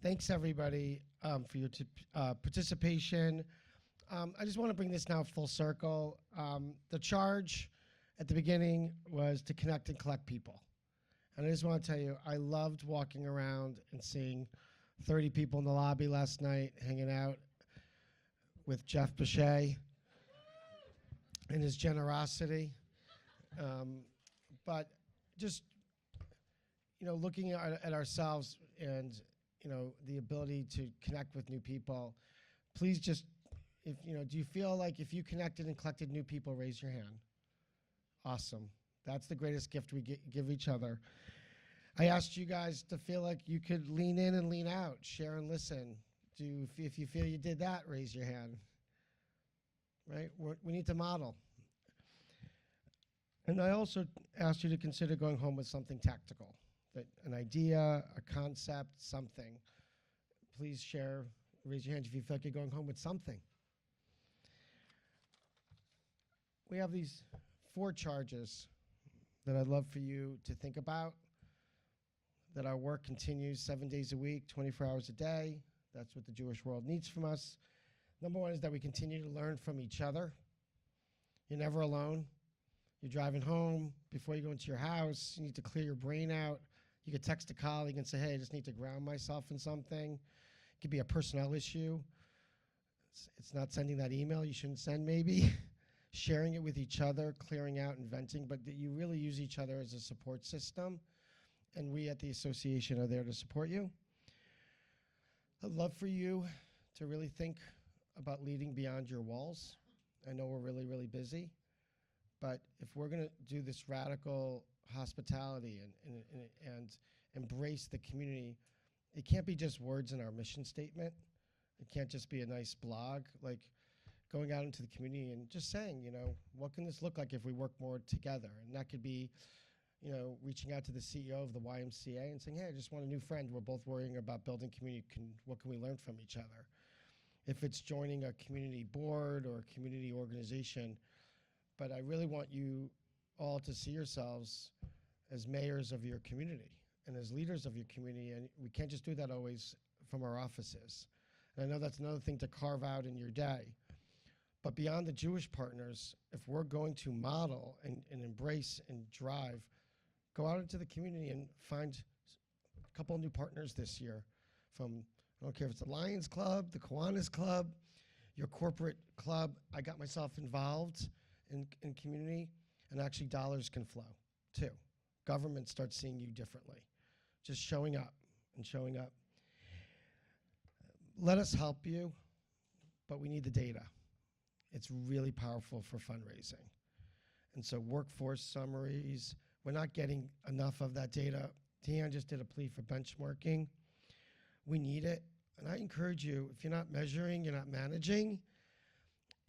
Thanks, everybody, for your participation. I just want to bring this now full circle. The charge at the beginning was to connect and collect people. And I just want to tell you, I loved walking around and seeing 30 people in the lobby last night hanging out with Jeff Bechet and his generosity. But just, looking at ourselves and, the ability to connect with new people, please just, do you feel like if you connected and collected new people, raise your hand? Awesome. That's the greatest gift we give each other. I asked you guys to feel like you could lean in and lean out, share and listen. If you feel you did that, raise your hand. Right? We need to model. And I also asked you to consider going home with something tactical, an idea, a concept, something. Please share, raise your hand if you feel like you're going home with something. We have these 4 charges that I'd love for you to think about, that our work continues 7 days a week, 24 hours a day. That's what the Jewish world needs from us. Number 1 is that we continue to learn from each other. You're never alone. You're driving home, before you go into your house, you need to clear your brain out. You could text a colleague and say, hey, I just need to ground myself in something. It could be a personnel issue. It's not sending that email you shouldn't send maybe. Sharing it with each other, clearing out and venting, but that you really use each other as a support system. And we at the association are there to support you. I'd love for you to really think about leading beyond your walls. I know we're really, really busy. But if we're going to do this radical hospitality and embrace the community, it can't be just words in our mission statement. It can't just be a nice blog. Like going out into the community and just saying, what can this look like if we work more together? And that could be, reaching out to the CEO of the YMCA and saying, hey, I just want a new friend. We're both worrying about building community. What can we learn from each other? If it's joining a community board or a community organization. But I really want you all to see yourselves as mayors of your community and as leaders of your community. And we can't just do that always from our offices. And I know that's another thing to carve out in your day. But beyond the Jewish partners, if we're going to model and embrace and drive, go out into the community and find a couple of new partners this year from, I don't care if it's the Lions Club, the Kiwanis Club, your corporate club. I got myself involved in community, and actually dollars can flow too. Government starts seeing you differently. Just showing up and showing up. Let us help you, but we need the data. It's really powerful for fundraising. And so workforce summaries, we're not getting enough of that data. Deanne just did a plea for benchmarking. We need it. And I encourage you, if you're not measuring, you're not managing,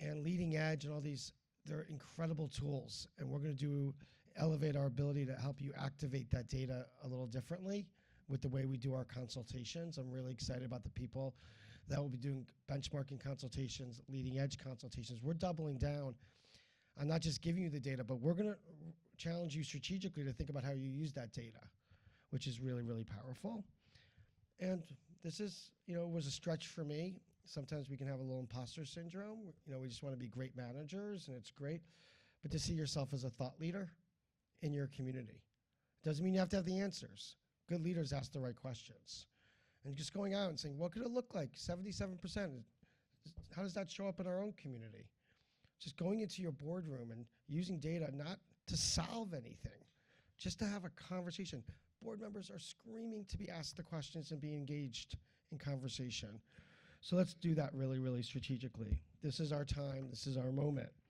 and leading edge and all these, they're incredible tools. And we're going to elevate our ability to help you activate that data a little differently with the way we do our consultations. I'm really excited about the people that will be doing benchmarking consultations, leading edge consultations. We're doubling down on not just giving you the data, but we're going to challenge you strategically to think about how you use that data, which is really, really powerful. And this is, was a stretch for me. Sometimes we can have a little imposter syndrome. We just want to be great managers, and it's great. But to see yourself as a thought leader in your community. Doesn't mean you have to have the answers. Good leaders ask the right questions. And just going out and saying, what could it look like? 77%. How does that show up in our own community? Just going into your boardroom and using data not to solve anything, just to have a conversation. Board members are screaming to be asked the questions and be engaged in conversation. So let's do that really, really strategically. This is our time. This is our moment.